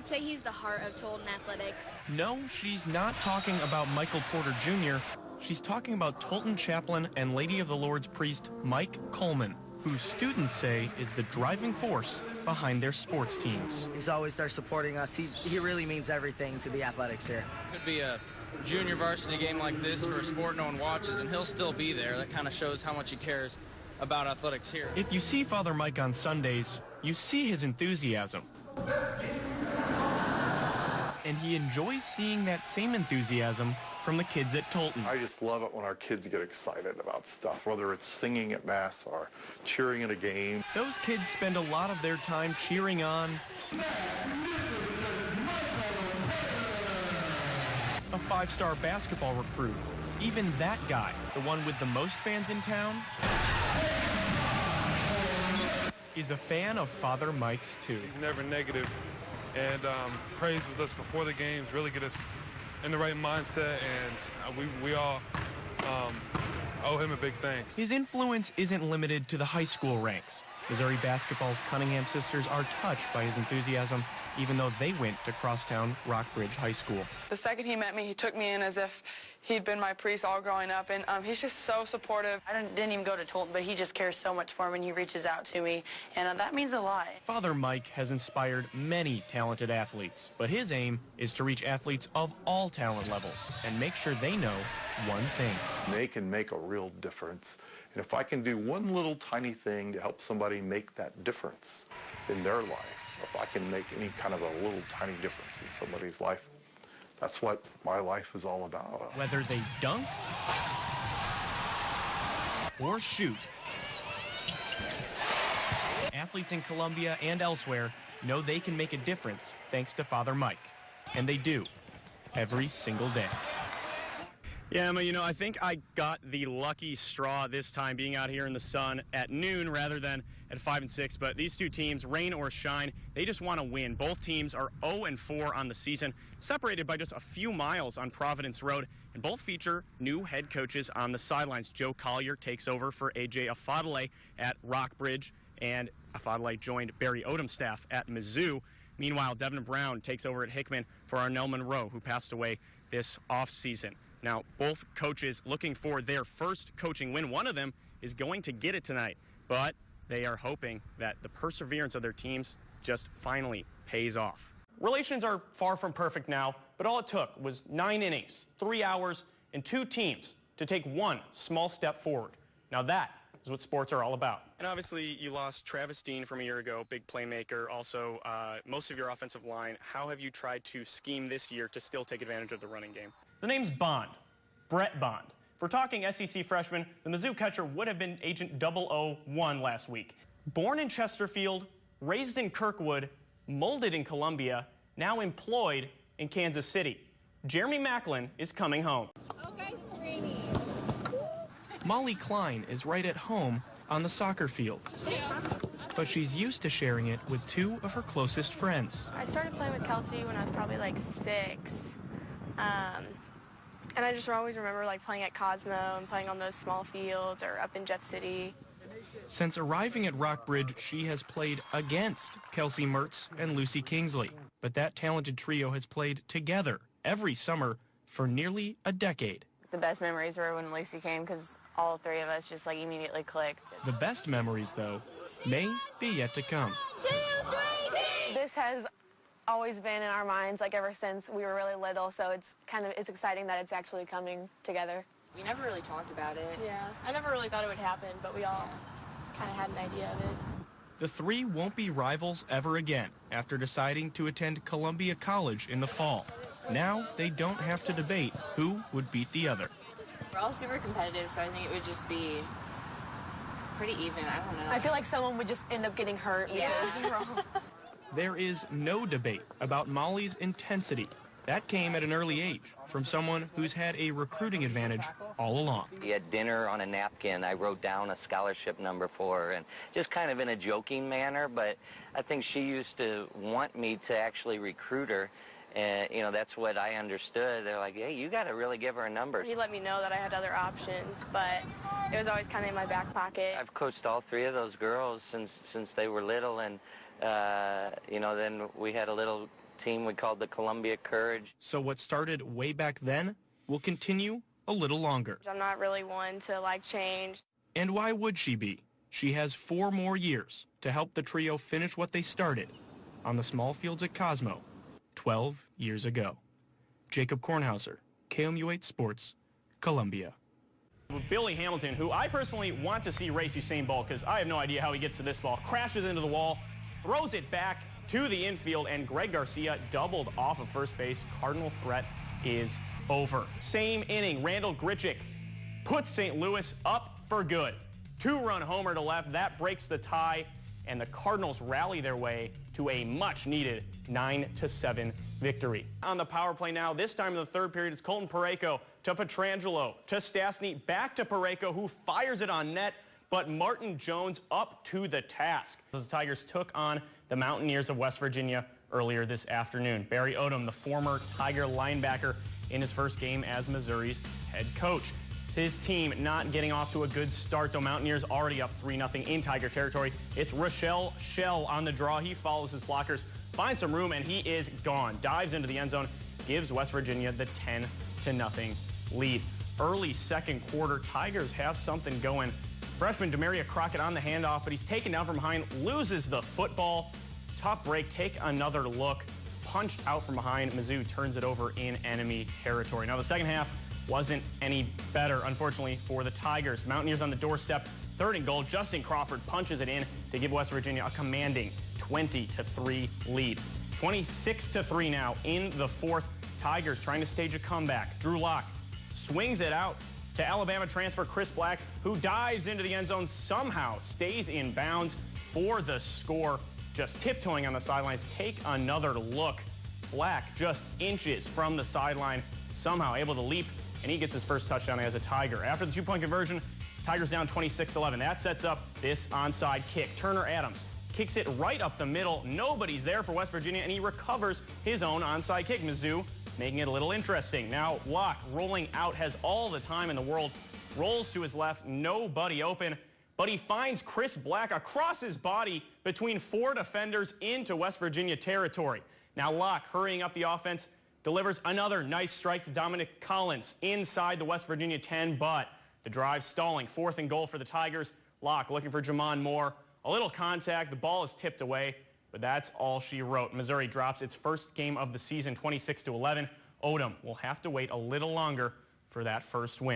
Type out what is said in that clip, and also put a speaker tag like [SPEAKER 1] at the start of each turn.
[SPEAKER 1] would say he's the heart of Tolton athletics.
[SPEAKER 2] No, she's not talking about Michael Porter Jr. She's talking about Tolton chaplain and Lady of the Lord's priest Mike Coleman, who students say is the driving force behind their sports teams.
[SPEAKER 3] He's always there supporting us. He really means everything to the athletics here.
[SPEAKER 4] Could be a junior varsity game like this for a sport no one watches, and he'll still be there. That kind of shows how much he cares about athletics here.
[SPEAKER 2] If you see Father Mike on Sundays, you see his enthusiasm. And he enjoys seeing that same enthusiasm from the kids at Tolton.
[SPEAKER 5] I just love it when our kids get excited about stuff, whether it's singing at Mass or cheering at a game.
[SPEAKER 2] Those kids spend a lot of their time cheering on a five-star basketball recruit. Even that guy, the one with the most fans in town, is a fan of Father Mike's too.
[SPEAKER 6] He's never negative, and prays with us before the games, really get us in the right mindset, and we all owe him a big thanks.
[SPEAKER 2] His influence isn't limited to the high school ranks. Missouri basketball's Cunningham sisters are touched by his enthusiasm, even though they went to crosstown Rockbridge High School.
[SPEAKER 7] The second he met me, he took me in as if he'd been my priest all growing up, and he's just so supportive.
[SPEAKER 8] I didn't even go to Tolton, but he just cares so much for me, and he reaches out to me, and that means a lot.
[SPEAKER 2] Father Mike has inspired many talented athletes, but his aim is to reach athletes of all talent levels and make sure they know one thing.
[SPEAKER 5] They can make a real difference. And if I can do one little tiny thing to help somebody make that difference in their life, if I can make any kind of a little tiny difference in somebody's life, that's what my life is all about.
[SPEAKER 2] Whether they dunk or shoot, athletes in Columbia and elsewhere know they can make a difference thanks to Father Mike. And they do, every single day.
[SPEAKER 9] Yeah, Emma, you know, I think I got the lucky straw this time, being out here in the sun at noon rather than at 5 and 6. But these two teams, rain or shine, they just want to win. Both teams are 0-4 on the season, separated by just a few miles on Providence Road, and both feature new head coaches on the sidelines. Joe Collier takes over for A.J. Afadale at Rockbridge, and Afadale joined Barry Odom's staff at Mizzou. Meanwhile, Devin Brown takes over at Hickman for Arnell Monroe, who passed away this offseason. Now, both coaches looking for their first coaching win. One of them is going to get it tonight, but they are hoping that the perseverance of their teams just finally pays off. Relations are far from perfect now, but all it took was 9 innings, 3 hours, and 2 teams to take one small step forward. Now that is what sports are all about. And obviously, you lost Travis Dean from a year ago, big playmaker, also most of your offensive line. How have you tried to scheme this year to still take advantage of the running game? The name's Bond, Brett Bond. If we're talking SEC freshman, the Mizzou catcher would have been Agent 001 last week. Born in Chesterfield, raised in Kirkwood, molded in Columbia, now employed in Kansas City. Jeremy Macklin is coming home.
[SPEAKER 1] Oh, guys, it's raining.
[SPEAKER 2] Molly Klein is right at home on the soccer field, but she's used to sharing it with 2 of her closest friends.
[SPEAKER 10] I started playing with Kelsey when I was probably like 6. And I just always remember like playing at Cosmo and playing on those small fields or up in Jeff City.
[SPEAKER 2] Since arriving at Rockbridge, she has played against Kelsey Mertz and Lucy Kingsley. But that talented trio has played together every summer for nearly a decade.
[SPEAKER 8] The best memories were when Lucy came because all 3 of us just like immediately clicked.
[SPEAKER 2] The best memories, though, may be yet to come.
[SPEAKER 1] 2, 3,
[SPEAKER 10] This has always been in our minds like ever since we were really little, so it's exciting that it's actually coming together.
[SPEAKER 8] We never really talked about it.
[SPEAKER 10] Yeah, I never really thought it would happen, but we all kind of had an idea of it.
[SPEAKER 2] The 3 won't be rivals ever again after deciding to attend Columbia College in the fall. Now they don't have to debate who would beat the other.
[SPEAKER 8] We're all super competitive, so I think it would just be pretty even. I don't know.
[SPEAKER 10] I feel like someone would just end up getting hurt.
[SPEAKER 8] Yeah.
[SPEAKER 2] There is no debate about Molly's intensity. That came at an early age from someone who's had a recruiting advantage all along.
[SPEAKER 11] At dinner on a napkin, I wrote down a scholarship number for her, and just kind of in a joking manner, but I think she used to want me to actually recruit her. And, you know, that's what I understood. They're like, hey, you got to really give her a number.
[SPEAKER 10] He let me know that I had other options, but it was always kind of in my back pocket.
[SPEAKER 11] I've coached all 3 of those girls since they were little, and, you know, then we had a little team we called the Columbia Courage.
[SPEAKER 2] So what started way back then will continue a little longer.
[SPEAKER 10] I'm not really one to like change.
[SPEAKER 2] And why would she be? She has 4 more years to help the trio finish what they started on the small fields at Cosmo 12 years ago. Jacob Kornhauser, KOMU-8 Sports, Columbia.
[SPEAKER 9] Billy Hamilton, who I personally want to see race Usain Bolt because I have no idea how he gets to this ball, crashes into the wall, throws it back to the infield, and Greg Garcia doubled off of first base. Cardinal threat is over. Same inning, Randall Grichuk puts St. Louis up for good. 2-run homer to left, that breaks the tie, and the Cardinals rally their way to a much-needed 9-7 victory. On the power play now, this time in the third period, it's Colton Parayko to Petrangelo, to Stastny, back to Parayko, who fires it on net, but Martin Jones up to the task. The Tigers took on the Mountaineers of West Virginia earlier this afternoon. Barry Odom, the former Tiger linebacker, in his first game as Missouri's head coach. His team not getting off to a good start, though. Mountaineers already up 3-0 in Tiger territory. It's Rochelle Shell on the draw. He follows his blockers, finds some room, and he is gone. Dives into the end zone, gives West Virginia the 10-0 lead. Early second quarter, Tigers have something going. Freshman Demaria Crockett on the handoff, but he's taken down from behind, loses the football. Tough break, take another look. Punched out from behind, Mizzou turns it over in enemy territory. Now the second half wasn't any better, unfortunately, for the Tigers. Mountaineers on the doorstep, 3rd and goal. Justin Crawford punches it in to give West Virginia a commanding 20-3 lead. 26-3 now in the fourth. Tigers trying to stage a comeback. Drew Lock swings it out to Alabama transfer Chris Black, who dives into the end zone, somehow stays in bounds for the score. Just tiptoeing on the sidelines. Take another look. Black just inches from the sideline, somehow able to leap, and he gets his first touchdown as a Tiger. After the 2-point conversion, Tigers down 26-11. That sets up this onside kick. Turner Adams kicks it right up the middle. Nobody's there for West Virginia, and he recovers his own onside kick. Mizzou making it a little interesting. Now Locke rolling out, has all the time in the world, rolls to his left, nobody open, but he finds Chris Black across his body between 4 defenders into West Virginia territory. Now Locke hurrying up the offense, delivers another nice strike to Dominic Collins inside the West Virginia 10, but the drive stalling. 4th and goal for the Tigers. Locke looking for Jamon Moore. A little contact, the ball is tipped away, but that's all she wrote. Missouri drops its first game of the season, 26-11. Odom will have to wait a little longer for that first win.